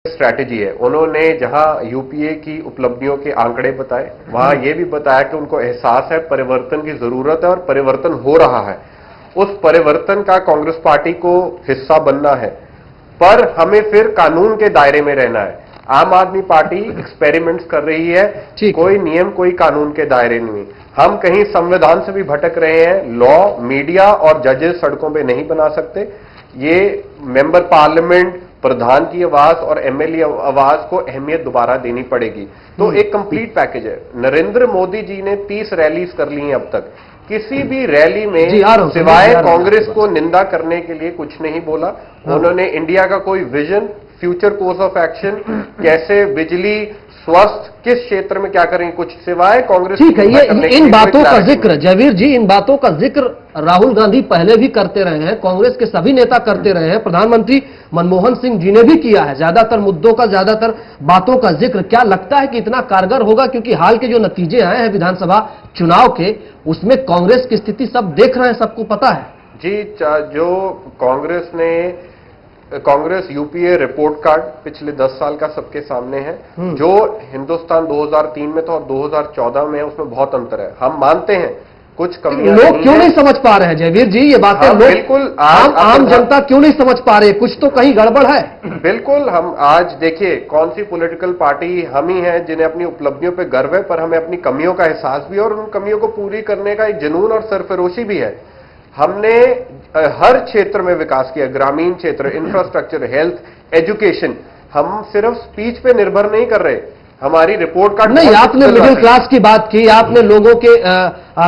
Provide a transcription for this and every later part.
Strategy है। उन्होंने जहां यूपीए की उपलब्धियों के आंकड़े बताए, वहां यह भी बताया कि उनको एहसास है परिवर्तन की जरूरत है और परिवर्तन हो रहा है। उस परिवर्तन का कांग्रेस पार्टी को हिस्सा बनना है, पर हमें फिर कानून के दायरे में रहना है। आम आदमी पार्टी एक्सपेरिमेंट्स कर रही है, कोई नियम कोई कानून के दायरे नहीं। हम कहीं संविधान से भी भटक रहे हैं। लॉ, मीडिया और जजेस सड़कों पे नहीं बना सकते। ये मेंबर पार्लियामेंट, प्रधान की आवाज और एमएलए आवाज को अहमियत दोबारा देनी पड़ेगी। तो एक कंप्लीट पैकेज है। नरेंद्र मोदी जी ने 30 रैलीज कर ली हैं अब तक। किसी भी रैली में सिवाय कांग्रेस को निंदा करने के लिए कुछ नहीं बोला। उन्होंने इंडिया का कोई vision, future course of action, कैसे बिजली, स्वास्थ्य, किस क्षेत्र में क्या करेंगे, कुछ सिवाय कांग्रेस। ठीक है, ये इन बातों का जिक्र जयवीर जी, इन बातों का जिक्र राहुल गांधी पहले भी करते रहे हैं, कांग्रेस के सभी नेता करते रहे हैं, प्रधानमंत्री मनमोहन सिंह जी ने भी किया है। ज्यादातर मुद्दों का, ज्यादातर बातों का जिक्र क्या लगता है कि इतना कारगर होगा? क्योंकि हाल के जो नतीजे आए हैं विधानसभा चुनाव के, उसमें कांग्रेस की स्थिति सब देख रहे हैं, सबको पता है जी। जो कांग्रेस यूपीए रिपोर्ट कार्ड पिछले 10 साल का सबके सामने है। जो हिंदुस्तान 2003 में था और 2014 में है, उसमें बहुत अंतर है। हम मानते हैं कुछ कमियां। लोग क्यों नहीं समझ पा रहे हैं जयवीर जी ये बातें? लोग बिल्कुल आम जनता क्यों नहीं समझ पा रहे? कुछ तो कहीं गड़बड़ है। बिल्कुल। हम आज देखिए कौन सी पॉलिटिकल पार्टी हम ही हैं जिन्हें अपनी उपलब्धियों पे गर्व है, पर हमें अपनी कमियों का एहसास भी है और उन कमियों को पूरी करने का एक जुनून और सरफरोशी भी है। हमने हर क्षेत्र में विकास किया, ग्रामीण क्षेत्र, इंफ्रास्ट्रक्चर, हेल्थ, एजुकेशन। हम सिर्फ स्पीच पे निर्भर नहीं कर रहे। हमारी रिपोर्ट कार्ड नहीं, आपने मिडिल क्लास की बात की, आपने लोगों के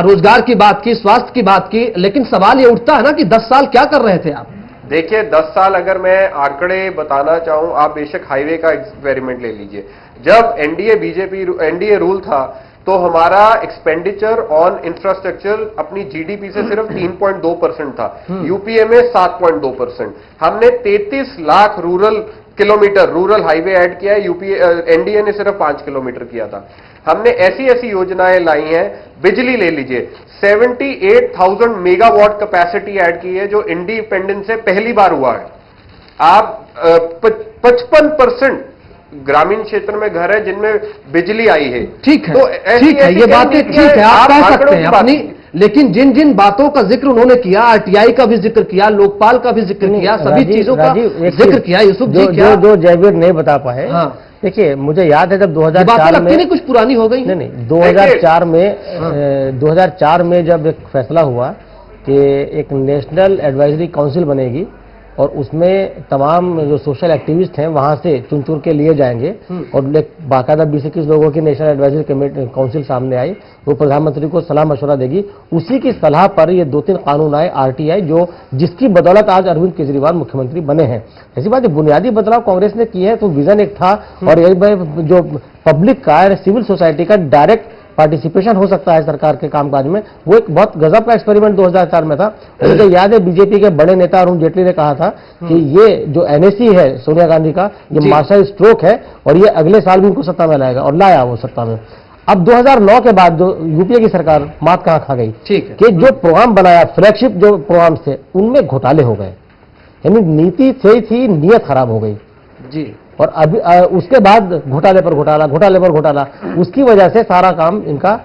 रोजगार की बात की, स्वास्थ्य की बात की, लेकिन सवाल ये उठता है ना कि 10 साल क्या कर रहे थे आप? देखिए 10 साल अगर मैं आंकड़े बताना चाहूं, आप बेशक हाईवे का एक्सपेरिमेंट ले लीजिए। जब एनडीए रूल था तो हमारा एक्सपेंडिचर ऑन इंफ्रास्ट्रक्चर अपनी जीडीपी से सिर्फ 3.2% था। यूपीए में 7.2%। हमने 33 लाख रूरल हाईवे ऐड किया है। यूपीए एनडीए ने सिर्फ 5 किलोमीटर किया था। हमने ऐसी ऐसी योजनाएं लाई हैं। बिजली ले लीजिए, 78,000 मेगावाट कैपेसिटी ऐड की है, जो इंडिपेंडेंस से पहली बार हुआ है। आप 55% ग्रामीण क्षेत्र में घर है जिनमें बिजली आई है। ठीक है, तो ठीक है, ये बातें ठीक है, आप कह सकते हैं अपनी, लेकिन जिन जिन बातों का जिक्र उन्होंने किया, आरटीआई का भी जिक्र किया, लोकपाल का भी जिक्र किया, सभी चीजों का जिक्र किया, यूसुफ जी जो जयवीर नहीं बता पाए। हाँ, देखिए मुझे याद है जब 2004 में, नहीं कुछ पुरानी हो गई, नहीं 2004 में जब एक फैसला हुआ कि एक नेशनल एडवाइजरी काउंसिल बनेगी और उसमें तमाम जो सोशल एक्टिविस्ट हैं वहां से चुन के लिए जाएंगे और बाकायदा 20-21 लोगों की नेशनल एडवाइजरी कमेटी काउंसिल सामने आई, वो प्रधानमंत्री को सलाह मशवरा देगी। उसी की सलाह पर ये 2-3 कानून आए, आरटीआई, जिसकी बदौलत आज अरविंद केजरीवाल मुख्यमंत्री बने हैं। ऐसी बात है, बुनियादी बदलाव कांग्रेस ने किए हैं, तो विजन एक था और यही जो पब्लिक का, सिविल सोसाइटी का डायरेक्ट पार्टिसिपेशन हो सकता है सरकार के कामकाज में, वो एक बहुत गजब का एक्सपेरिमेंट 2004 में था। मुझे याद है बीजेपी के बड़े नेता अरुण जेटली ने कहा था कि ये जो एनएसी है सोनिया गांधी का, ये मार्शल स्ट्रोक है और ये अगले साल भी उनको सत्ता में लाएगा, और लाया वो सत्ता में। अब 2009 के बाद जो यूपीए की सरकार मात कहां खा गई, ठीक है, कि जो प्रोग्राम बनाया, फ्लैगशिप जो प्रोग्राम थे, उनमें घोटाले हो गए। यानी नीति सही थी, नीयत खराब हो गई जी। और अभी उसके बाद घोटाले पर घोटाला, उसकी वजह से सारा काम इनका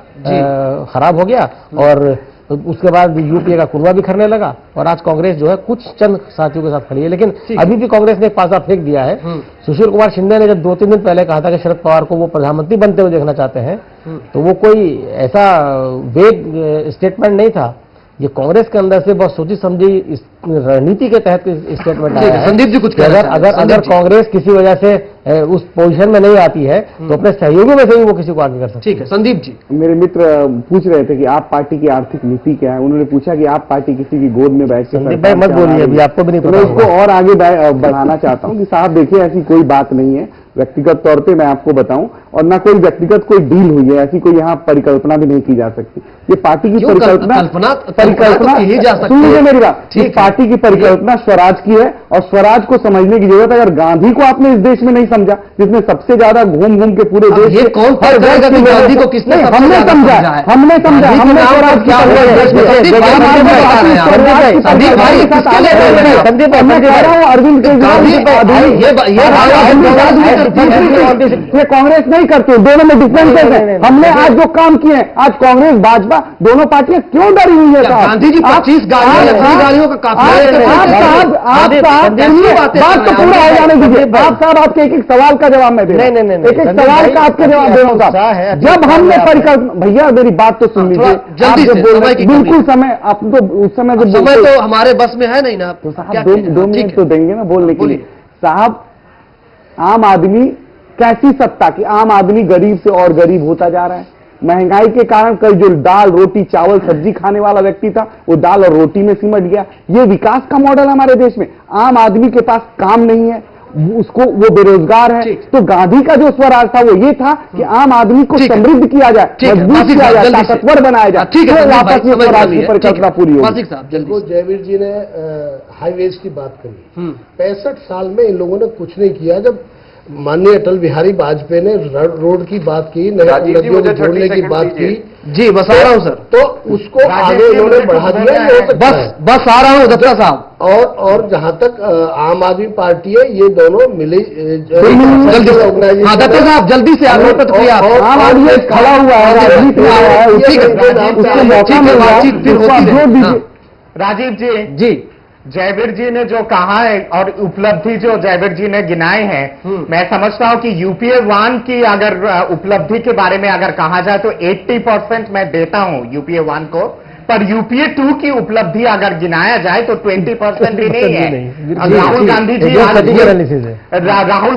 खराब हो गया और उसके बाद यूपीए का कुनवा भी खरने लगा और आज कांग्रेस जो है कुछ चंद साथियों के साथ खड़ी है। लेकिन अभी भी कांग्रेस ने एक पासा फेंक दिया है। सुशील कुमार शिंदे ने जब 2-3 दिन पहले कहा था कि शरद पवार को वो प्रधानमंत्री बनते हुए देखना चाहते हैं, तो वो कोई ऐसा वेग स्टेटमेंट नहीं था। ये कांग्रेस के अंदर से बहुत सोची समझी रणनीति के तहत स्टेटमेंट आया है। संदीप जी कुछ अगर कांग्रेस किसी वजह से उस पोजीशन में नहीं आती है तो अपने सहयोगियों में से भी वो किसी को आगे कर सकते। ठीक है संदीप जी, मेरे मित्र पूछ रहे थे कि आप पार्टी की आर्थिक नीति क्या है। उन्होंने पूछा कि आप पार्टी किसी की गोद में बैठ के, संदीप भाई मत बोलिए, अभी आपको भी नहीं पता। मैं इसको और आगे बढ़ाना चाहता हूँ कि साहब देखिए ऐसी कोई बात नहीं है। व्यक्तिगत तौर पे मैं आपको बताऊं, और ना कोई व्यक्तिगत कोई डील हुई है, ऐसी कोई यहाँ परिकल्पना भी नहीं की जा सकती। ये पार्टी की परिकल्पना तो की जा सकती है। सुनिए मेरी बात, इस पार्टी की परिकल्पना स्वराज की है, और स्वराज को समझने की जरूरत है। अगर गांधी को आपने इस देश में नहीं समझा, जिसने सबसे ज्यादा घूम घूम के पूरे देश ये कौन करेगा कि गांधी को किसने हमने समझा, हमने समझा, हमने स्वराज की अरविंद ये कांग्रेस नहीं करते, दोनों में डिफरेंसेस है। हमने आज जो काम किए हैं, आज कांग्रेस भाजपा दोनों पार्टियां क्यों डरी हुई है? गांधी जी 25 गाड़ियों का बात तो पूरा हो जाने दीजिए। आप साहब आपके एक एक सवाल का जवाब मैं दे रहा हूं, एक एक सवाल का आपके जवाब दे रहा हूं। जब हमने परिकल्पना, भैया मेरी बात तो सुन लीजिए, आप जब बोल रहे बिल्कुल समय, आप तो उस समय जब समय तो हमारे बस में है नहीं ना, तो साहब 2 मिनट तो देंगे ना बोलने के लिए। साहब आम आदमी कैसी सत्ता कि आम आदमी गरीब से और गरीब होता जा रहा है। महंगाई के कारण कल जो दाल रोटी चावल सब्जी खाने वाला व्यक्ति था, वो दाल और रोटी में सिमट गया। ये विकास का मॉडल हमारे देश में। आम आदमी के पास काम नहीं है, उसको वो बेरोजगार है। तो गांधी का जो स्वराज था वो ये था कि आम आदमी को समृद्ध किया जाए, मजबूत किया जाए, ताकतवर बनाया जाए। ठीक है, वापस में स्वराज की परिकल्पना पूरी होगी। देखो, जयवीर जी ने हाईवेज की बात करी। 65 साल में इन लोगों ने कुछ नहीं किया। जब माननीय अटल बिहारी वाजपेयी ने रोड की बात की, नदियों को जोड़ने की बात की, जी बस आ रहा हूं सर, तो उसको आगे इन्होंने बढ़ा दिया। बस आ रहा हूं दत्ता साहब। और जहां तक आम आदमी पार्टी है, ये दोनों मिली जल्दी दत्ता साहब जल्दी से आगे प्रतिक्रिया। आम आदमी खड़ा हुआ है, राजनीति में आया है, उसको मौका मिल रहा है। राजीव जी जी, जयवीर जी ने जो कहा है और उपलब्धि जो जयवीर जी ने गिनाए हैं, मैं समझता हूं कि यूपीए 1 की अगर उपलब्धि के बारे में अगर कहा जाए तो 80% मैं देता हूं यूपीए 1 को, पर यूपीए 2 की उपलब्धि अगर गिनाया जाए तो 20% भी नहीं है। राहुल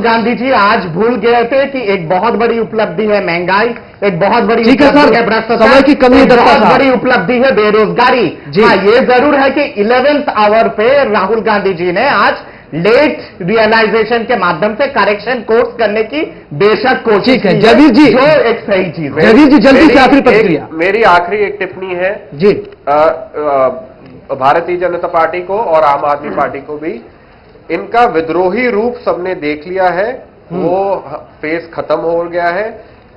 गांधी जी आज भूल गए थे कि एक बहुत बड़ी उपलब्धि है महंगाई, एक बहुत बड़ी उपलब्धि है भ्रष्टाचार, की कमी, बहुत बड़ी उपलब्धि है बेरोजगारी। हाँ, ये जरूर है कि 11th आवर पे राहुल गांधी जी ने आज लेट रियलाइजेशन के माध्यम से करेक्शन कोर्स करने की बेशक कोशिश की। जयवीर जी जो एक सही चीज है। जयवीर जी जल्दी से आखिरी प्रतिक्रिया। मेरी आखिरी एक टिप्पणी है जी, भारतीय जनता पार्टी को और आम आदमी पार्टी को भी, इनका विद्रोही रूप सबने देख लिया है, वो फेस खत्म हो गया है।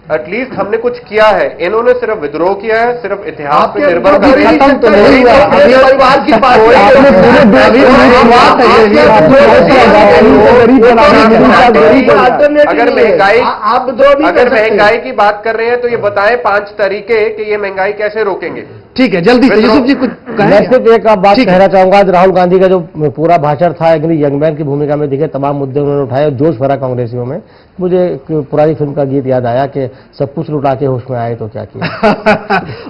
एटलीस्ट हमने कुछ किया है, इन्होंने सिर्फ विद्रोह किया है, सिर्फ इतिहास पे निर्भर कर रही है। खत्म तो नहीं हुआ, परिवार की अगर महंगाई की बात कर रहे हैं तो ये बताएं 5 तरीके कि ये महंगाई कैसे रोकेंगे। ठीक है, जल्दी से यूसुफ जी कुछ मैं सिर्फ एक बात कहना चाहूंगा। आज राहुल गांधी का जो पूरा भाषण था, एक यंगमैन की भूमिका में दिखे, तमाम मुद्दे उन्होंने उठाए और जोश भरा कांग्रेसियों में। मुझे पुरानी फिल्म का गीत याद आया कि सब कुछ लुटा के होश में आए तो क्या किया।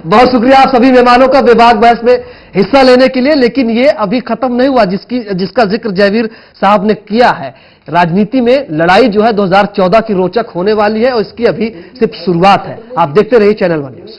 बहुत शुक्रिया आप सभी मेहमानों का विवाद बहस में हिस्सा लेने के लिए। लेकिन ये अभी खत्म नहीं हुआ जिसका जिक्र जयवीर साहब ने किया है। राजनीति में लड़ाई जो है 2014 की रोचक होने वाली है और इसकी अभी सिर्फ शुरुआत है। आप देखते रहिए चैनल 1 न्यूज।